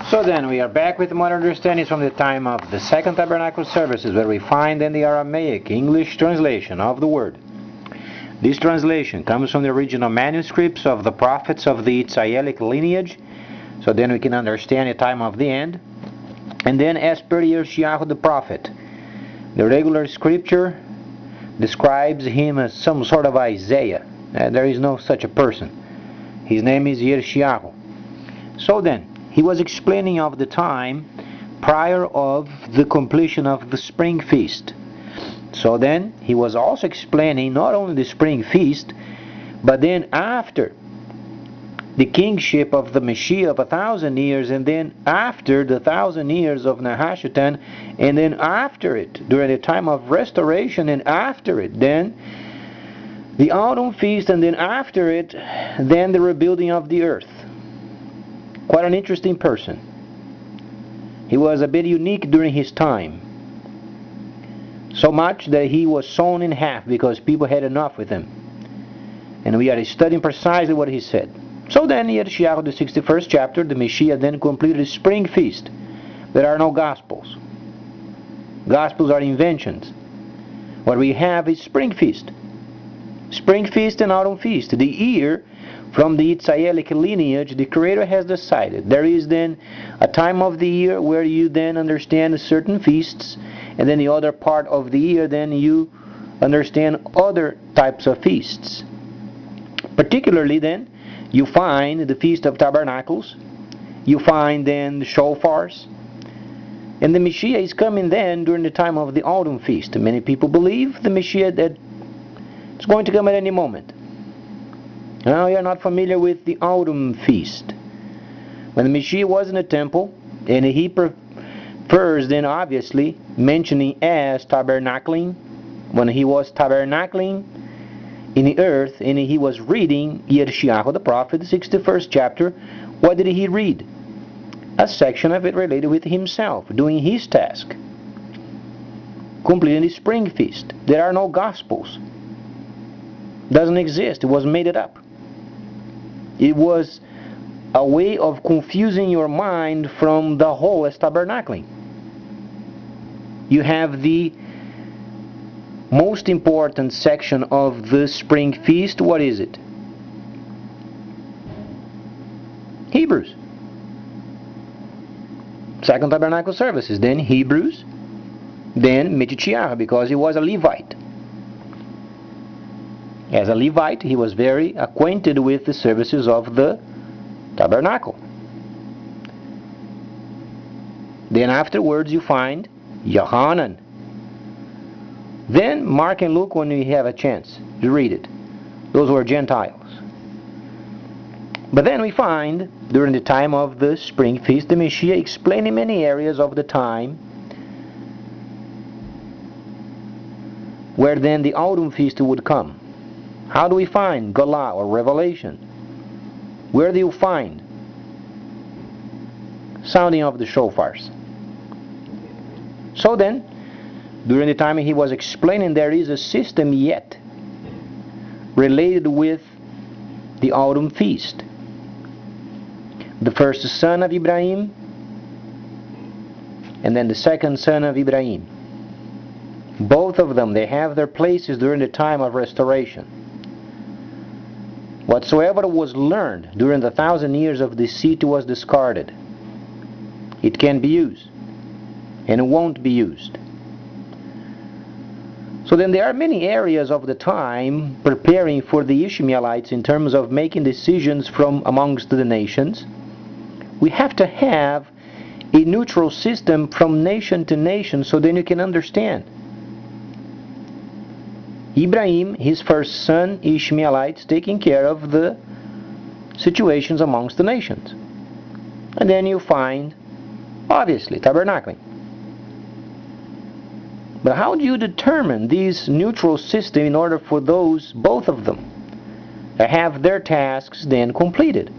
So then we are back with more understandings from the time of the Second Tabernacle services, where we find in the Aramaic English translation of the word. This translation comes from the original manuscripts of the prophets of the Israelic lineage, so then we can understand the time of the end. And then as per Yeshayahu the prophet, the regular scripture describes him as some sort of Isaiah. There is no such a person. His name is Yeshayahu. So then, he was explaining of the time prior of the completion of the spring feast. So then, he was also explaining not only the spring feast, but then after the kingship of the Messiah of 1,000 years, and then after the 1,000 years of Nahashatan, and then after it, during the time of restoration, and after it, then the autumn feast, and then after it, then the rebuilding of the earth. Quite an interesting person. He was a bit unique during his time. So much that he was sawn in half because people had enough with him. And we are studying precisely what he said. So then, Yeshayahu, the 61st chapter, the Messiah then completed his spring feast. There are no Gospels. Gospels are inventions. What we have is spring feast. Spring feast and autumn feast. The year from the Israelic lineage, the Creator has decided. There is then a time of the year where you then understand certain feasts, and then the other part of the year then you understand other types of feasts. Particularly then, you find the Feast of Tabernacles, you find then the shofars, and the Messiah is coming then during the time of the autumn feast. Many people believe the Messiah that it's going to come at any moment. Now you are not familiar with the autumn feast. When the Messiah was in the temple, and he prefers then obviously mentioning as tabernacling, when he was tabernacling in the earth, and he was reading Yeshayahu the prophet, the 61st chapter, what did he read? A section of it related with himself, doing his task, completing the spring feast. There are no Gospels. Doesn't exist. It was made it up. It was a way of confusing your mind from the whole as tabernacling. You have the most important section of the spring feast. What is it? Hebrews. Second Tabernacle services. Then Hebrews. Then Mitchiah, because he was a Levite. As a Levite, he was very acquainted with the services of the tabernacle. Then afterwards you find Yohanan. Then Mark and Luke, when you have a chance to read it. Those were Gentiles. But then we find, during the time of the spring feast, the Messiah explaining many areas of the time where then the autumn feast would come. How do we find Galah or Revelation? Where do you find sounding of the shofars? So then, during the time he was explaining, there is a system yet related with the autumn feast. The first son of Ibrahim, and then the second son of Ibrahim. Both of them, they have their places during the time of restoration. Whatsoever was learned during the 1,000 years of deceit was discarded. It can be used, and it won't be used. So then there are many areas of the time preparing for the Ishmaelites in terms of making decisions from amongst the nations. We have to have a neutral system from nation to nation, so then you can understand. Ibrahim, his first son, Ishmaelites, taking care of the situations amongst the nations. And then you find, obviously, tabernacling. But how do you determine this neutral system in order for those, both of them, to have their tasks then completed?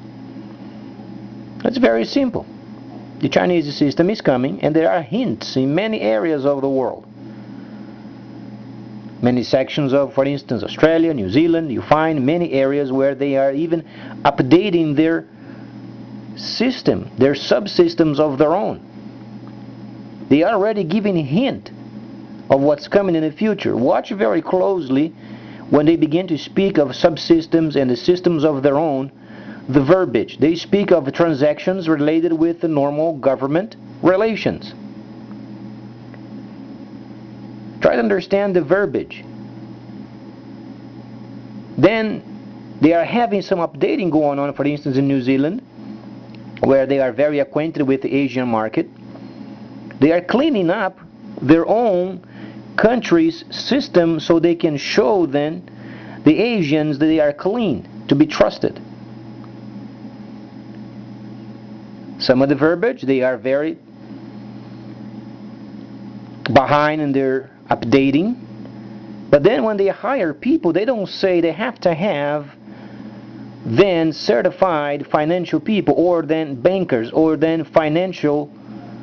It's very simple. The Chinese system is coming, and there are hints in many areas of the world. Many sections of, for instance, Australia, New Zealand, you find many areas where they are even updating their system, their subsystems of their own. They are already giving a hint of what's coming in the future. Watch very closely when they begin to speak of subsystems and the systems of their own, the verbiage. They speak of transactions related with the normal government relations. Try to understand the verbiage. Then they are having some updating going on, for instance, in New Zealand, where they are very acquainted with the Asian market. They are cleaning up their own country's system so they can show then the Asians that they are clean, to be trusted. Some of the verbiage, they are very behind in their updating. But then when they hire people, they don't say they have to have then certified financial people, or then bankers, or then financial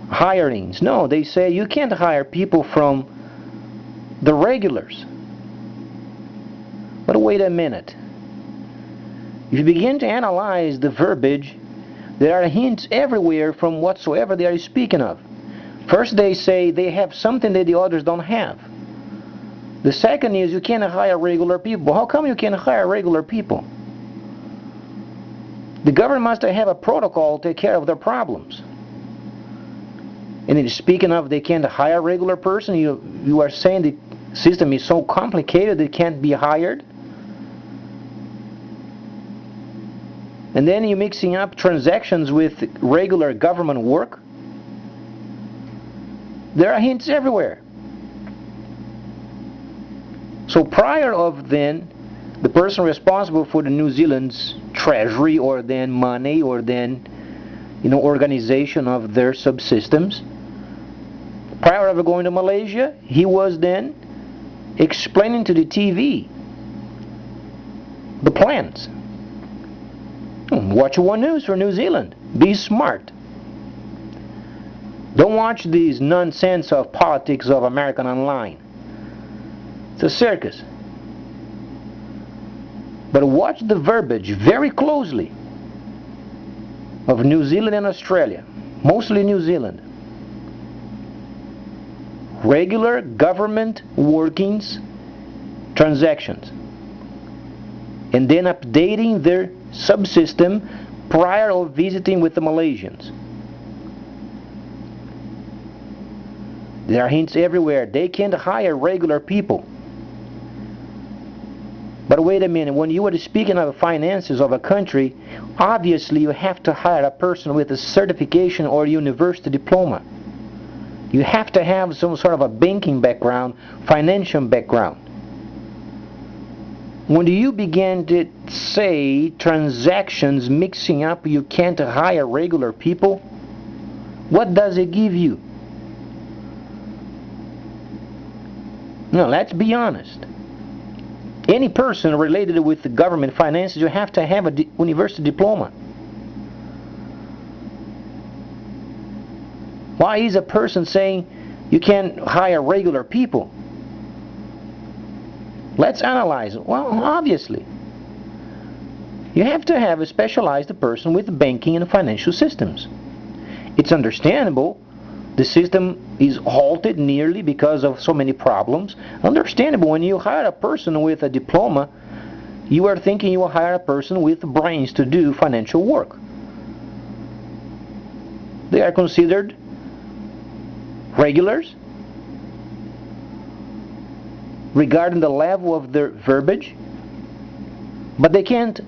hirings. No, they say you can't hire people from the regulars. But wait a minute. If you begin to analyze the verbiage, there are hints everywhere from whatsoever they are speaking of. First, they say they have something that the others don't have. The second is you can't hire regular people. How come you can't hire regular people? The government must have a protocol to take care of their problems. And then speaking of they can't hire a regular person, you are saying the system is so complicated it can't be hired? And then you're mixing up transactions with regular government work? There are hints everywhere. So prior of then, the person responsible for the New Zealand's treasury, or then money, or then organization of their subsystems, prior of going to Malaysia, he was then explaining to the TV the plans. Watch One News for New Zealand. Be smart. Don't watch these nonsense of politics of American Online. It's a circus. But watch the verbiage very closely of New Zealand and Australia. Mostly New Zealand. Regular government workings, transactions. And then updating their subsystem prior of visiting with the Malaysians. There are hints everywhere. They can't hire regular people. But wait a minute, when you are speaking of the finances of a country, obviously you have to hire a person with a certification or university diploma. You have to have some sort of a banking background, financial background. When you begin to say transactions mixing up, you can't hire regular people, what does it give you? Now, let's be honest. Any person related with the government finances, you have to have a university diploma. Why is a person saying you can't hire regular people? Let's analyze it. Well, obviously, you have to have a specialized person with banking and financial systems. It's understandable the system is halted nearly because of so many problems. Understandable, when you hire a person with a diploma, you are thinking you will hire a person with brains to do financial work. They are considered regulars regarding the level of their verbiage, but they can't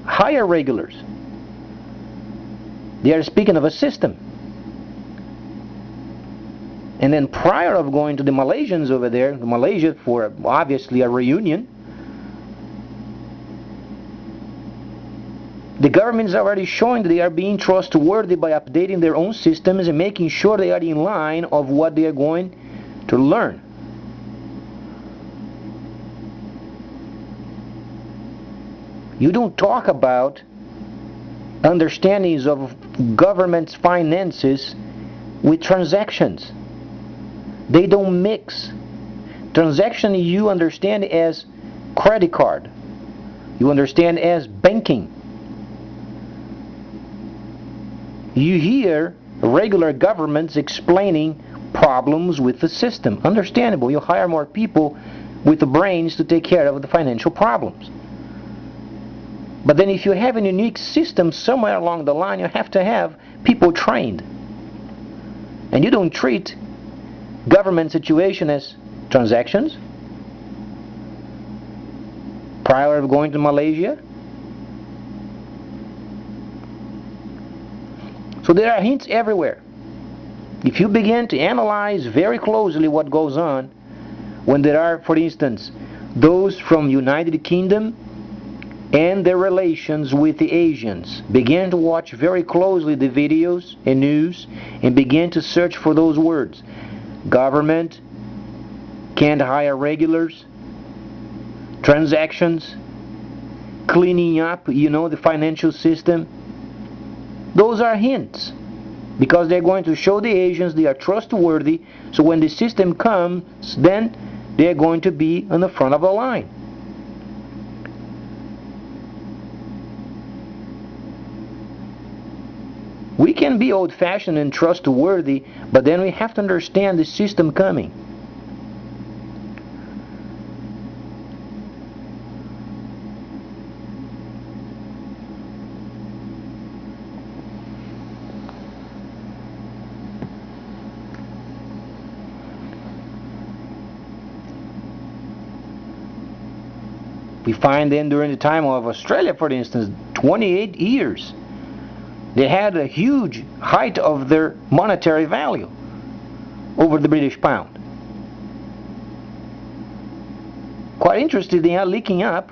hire regulars. They are speaking of a system. And then prior of going to the Malaysians over there, to Malaysia for obviously a reunion, the government is already showing that they are being trustworthy by updating their own systems and making sure they are in line of what they are going to learn. You don't talk about understandings of government's finances with transactions. They don't mix. Transaction you understand as credit card. You understand as banking. you hear regular governments explaining problems with the system. Understandable, you hire more people with the brains to take care of the financial problems. But then if you have a unique system somewhere along the line, you have to have people trained. And you don't treat government situation as transactions. Prior to going to Malaysia. So there are hints everywhere. If you begin to analyze very closely what goes on, when there are, for instance, those from United Kingdom and their relations with the Asians, begin to watch very closely the videos and news and begin to search for those words. Government, can't hire regulars, transactions, cleaning up, the financial system. Those are hints, because they're going to show the Asians they are trustworthy, so when the system comes, then they're going to be on the front of the line. We can be old-fashioned and trustworthy, but then we have to understand the system coming. We find then during the time of Australia, for instance, 28 years, they had a huge height of their monetary value over the British pound. Quite interesting, they are linking up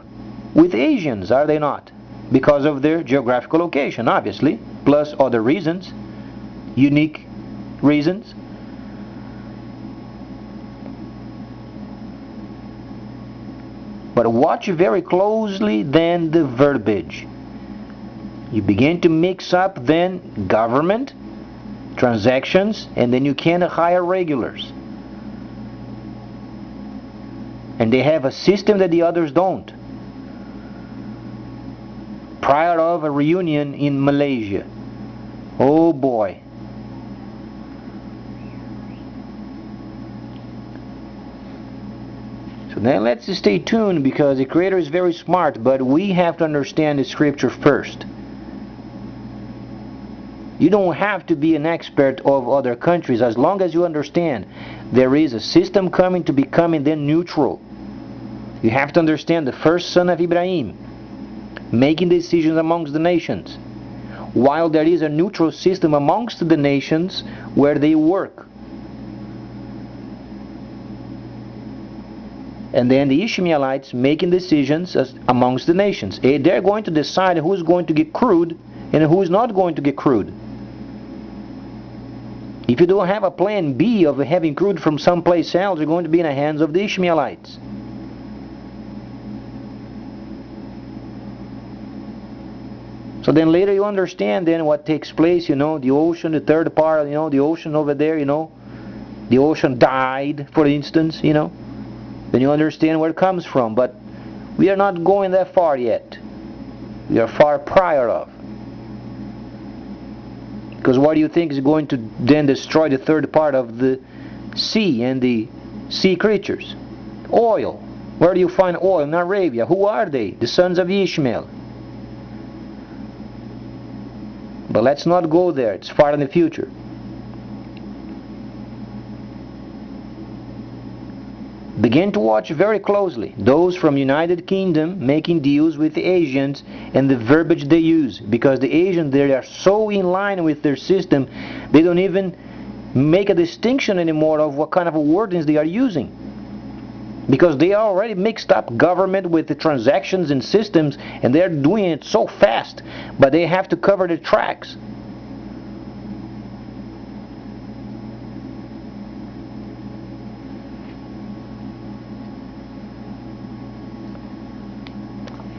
with Asians, are they not? Because of their geographical location, obviously, plus other reasons, unique reasons. But watch very closely then the verbiage. You begin to mix up then government, transactions, and then you can't hire regulars. And they have a system that the others don't. Prior of a reunion in Malaysia. Oh boy. So then let's stay tuned, because the Creator is very smart, but we have to understand the scripture first. You don't have to be an expert of other countries, as long as you understand there is a system coming to becoming then neutral. You have to understand the first son of Ibrahim making decisions amongst the nations, while there is a neutral system amongst the nations where they work. And then the Ishmaelites making decisions amongst the nations. They're going to decide who's going to get crude and who's not going to get crude. If you don't have a plan B of having crude from someplace else, you're going to be in the hands of the Ishmaelites. So then later you understand then what takes place, the ocean, the third part, the ocean over there, the ocean died, for instance, Then you understand where it comes from. But we are not going that far yet. We are far prior of. Because what do you think is going to then destroy the third part of the sea and the sea creatures? Oil. Where do you find oil? In Arabia. Who are they? The sons of Ishmael. But let's not go there. It's far in the future. Begin to watch very closely those from United Kingdom making deals with the Asians and the verbiage they use, because the Asians, they are so in line with their system, they don't even make a distinction anymore of what kind of wordings they are using, because they are already mixed up government with the transactions and systems, and they're doing it so fast, but they have to cover the tracks.